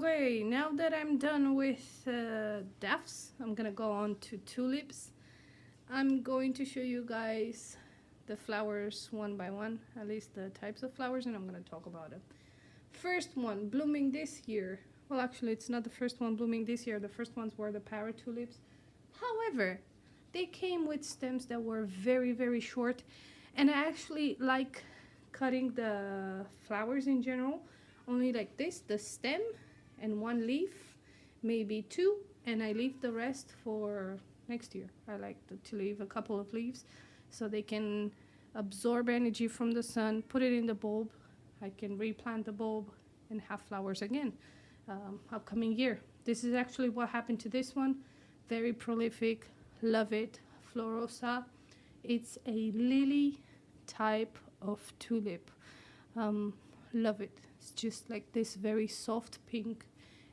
Okay, now that I'm done with daffs, I'm gonna go on to tulips. I'm going to show you guys the flowers one by one, at least the types of flowers, and I'm gonna talk about it. First one blooming this year. Well, actually, it's not the first one blooming this year. The first ones were the parrot tulips. However, they came with stems that were very, very short, and I actually like cutting the flowers in general, only like this, the stem and one leaf, maybe two, and I leave the rest for next year. I like to leave a couple of leaves so they can absorb energy from the sun, put it in the bulb. I can replant the bulb and have flowers again upcoming year. This is actually what happened to this one. Very prolific, love it. Florosa. It's a lily type of tulip. Love it. It's just like this very soft pink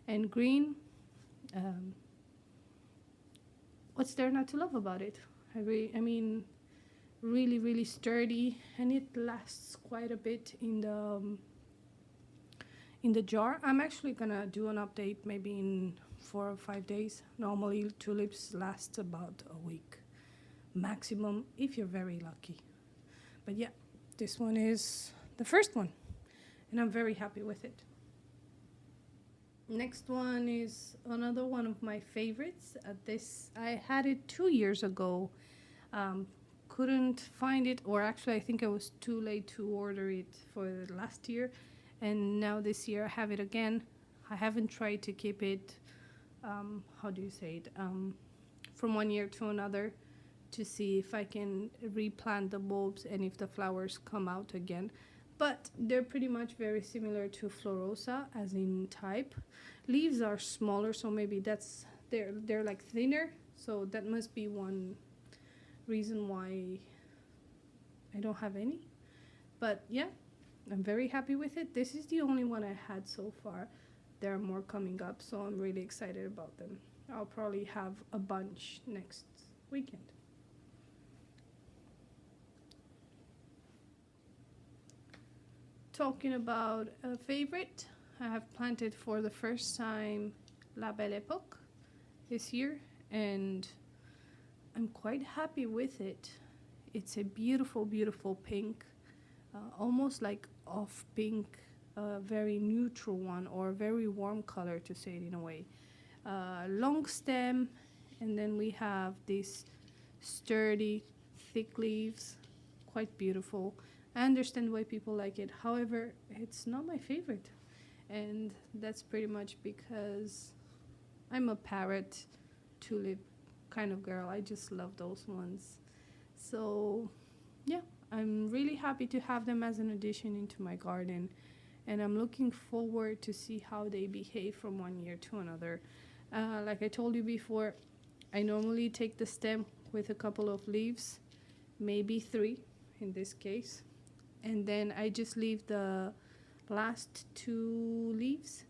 and green. What's there not to love about it? I mean, really, really sturdy, and it lasts quite a bit in the jar. I'm actually gonna do an update maybe in 4 or 5 days. Normally, tulips last about a week maximum if you're very lucky. But yeah, this one is the first one, and I'm very happy with it. Next one is another one of my favorites. This I had it 2 years ago. Couldn't find it, or actually I think I was too late to order it for last year, and now this year I have it again. I haven't tried to keep it, how do you say it, from 1 year to another, to see if I can replant the bulbs and if the flowers come out again. But they're pretty much very similar to Florosa as in type. Leaves are smaller, so maybe that's they're like thinner, so that must be one reason why I don't have any. But yeah, I'm very happy with it. This is the only one I had so far. There are more coming up, so I'm really excited about them. I'll probably have a bunch next weekend. Talking about a favorite, I have planted for the first time La Belle Epoque this year, and I'm quite happy with it. It's a beautiful, beautiful pink, almost like off pink, very neutral one, or very warm color, to say it in a way. Long stem, and then we have these sturdy, thick leaves, quite beautiful. I understand why people like it. However, it's not my favorite. And that's pretty much because I'm a parrot tulip kind of girl. I just love those ones. So, yeah, I'm really happy to have them as an addition into my garden. And I'm looking forward to see how they behave from 1 year to another. Like I told you before, I normally take the stem with a couple of leaves, maybe 3 in this case. And then I just leave the last 2 leaves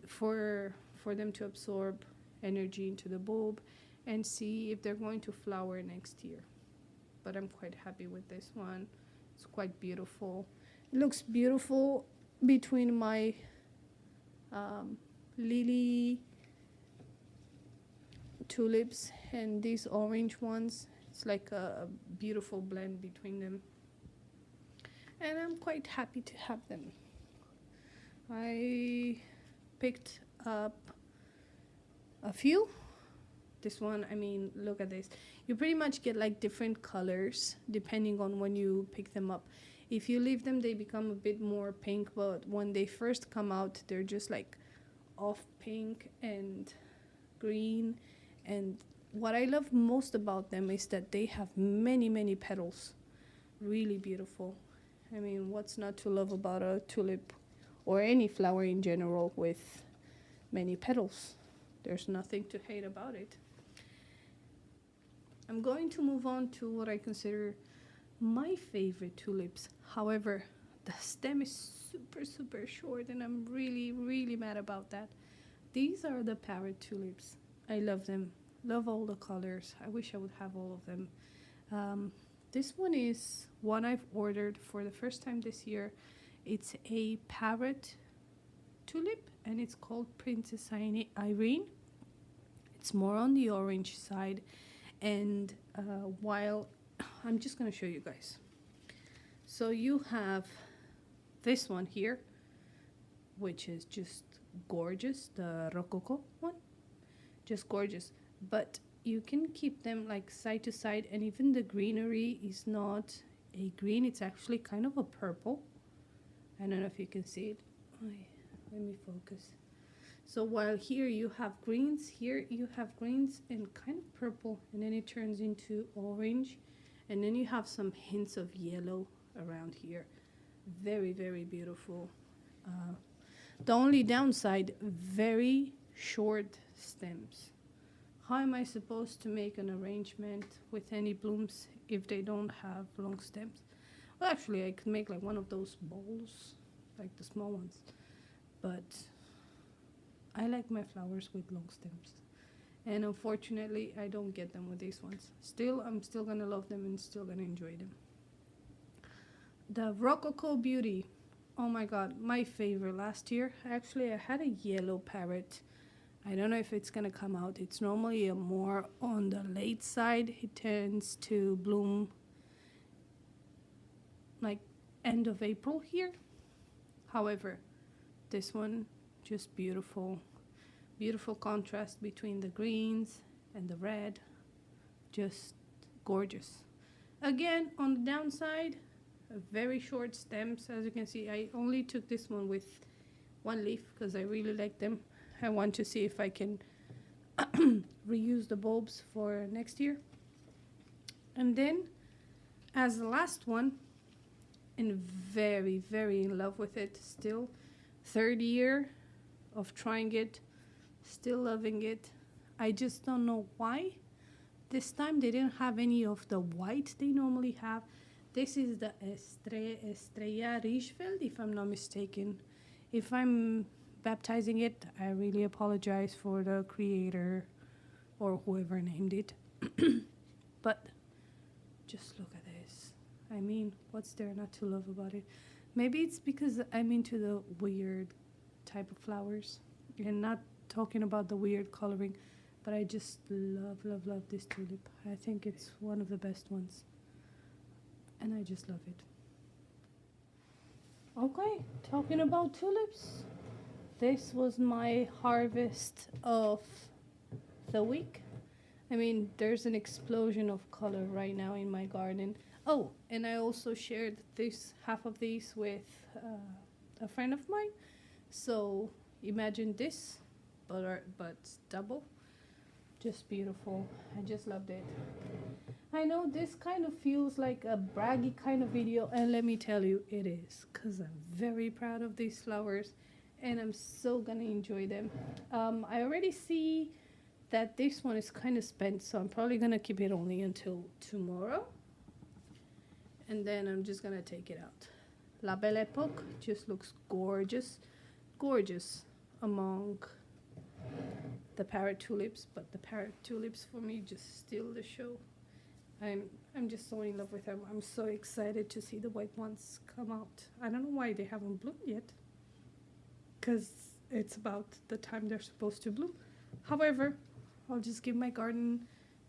for them to absorb energy into the bulb and see if they're going to flower next year. But I'm quite happy with this one. It's quite beautiful. It looks beautiful between my lily tulips and these orange ones. It's like a beautiful blend between them. And I'm quite happy to have them. I picked up a few. This one, I mean, look at this. You pretty much get like different colors depending on when you pick them up. If you leave them, they become a bit more pink, but when they first come out, they're just like off pink and green. And what I love most about them is that they have many, many petals. Really beautiful. I mean, what's not to love about a tulip or any flower in general with many petals? There's nothing to hate about it. I'm going to move on to what I consider my favorite tulips. However, the stem is super, super short, and I'm really, really mad about that. These are the parrot tulips. I love them. Love all the colors. I wish I would have all of them. This one is one I've ordered for the first time this year. It's a parrot tulip, and it's called Princess Irene. It's more on the orange side, and while I'm just going to show you guys. So you have this one here, which is just gorgeous, the Rococo one, just gorgeous. But you can keep them like side to side, and even the greenery is not a green, it's actually kind of a purple. I don't know if you can see it. Let me focus. So while here you have greens, here you have greens and kind of purple, and then it turns into orange, and then you have some hints of yellow around here. Very, very beautiful. The only downside, very short stems. How am I supposed to make an arrangement with any blooms if they don't have long stems? Well, actually, I could make like one of those bowls, like the small ones. But I like my flowers with long stems. And unfortunately, I don't get them with these ones. Still, I'm still going to love them and still going to enjoy them. The Rococo Beauty. Oh my god, my favorite last year. Actually, I had a yellow parrot. I don't know if it's gonna come out. It's normally more on the late side. It tends to bloom like end of April here. However, this one, just beautiful. Beautiful contrast between the greens and the red. Just gorgeous. Again, on the downside, very short stems. As you can see, I only took this one with one leaf because I really like them. I want to see if I can reuse the bulbs for next year. And then as the last one, and very, very in love with it still, third year of trying it, still loving it. I just don't know why this time they didn't have any of the white they normally have. This is the Estrella Richfeld, if I'm not mistaken. If I'm baptizing it, I really apologize for the creator or whoever named it. But just look at this. I mean, what's there not to love about it? Maybe it's because I'm into the weird type of flowers and not talking about the weird coloring, but I just love, love, love this tulip. I think it's one of the best ones. And I just love it. Okay, talking about tulips. This was my harvest of the week. I mean, there's an explosion of color right now in my garden. Oh, and I also shared this half of these with a friend of mine. So imagine this, but double. Just beautiful. I just loved it. I know this kind of feels like a braggy kind of video, and let me tell you, it is, because I'm very proud of these flowers, and I'm so gonna enjoy them. I already see that this one is kind of spent, so I'm probably gonna keep it only until tomorrow, and then I'm just gonna take it out. La Belle Epoque just looks gorgeous, gorgeous among the parrot tulips, but the parrot tulips for me just steal the show. I'm just so in love with them. I'm so excited to see the white ones come out. I don't know why they haven't bloomed yet, because it's about the time they're supposed to bloom. However, I'll just give my garden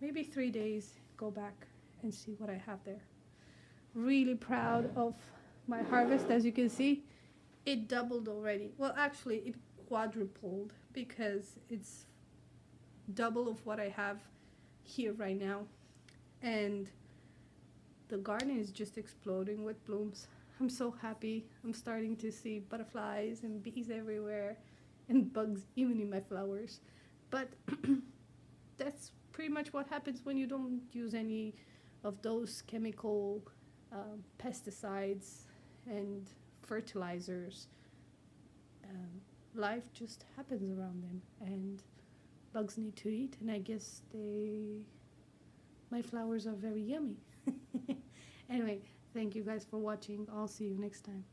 maybe 3 days, go back and see what I have there. Really proud of my harvest. As you can see, it doubled already. Well, actually, it quadrupled because it's double of what I have here right now. And the garden is just exploding with blooms. I'm so happy. I'm starting to see butterflies and bees everywhere and bugs even in my flowers. But that's pretty much what happens when you don't use any of those chemical pesticides and fertilizers. Life just happens around them, and bugs need to eat, and I guess my flowers are very yummy. Anyway, thank you guys for watching. I'll see you next time.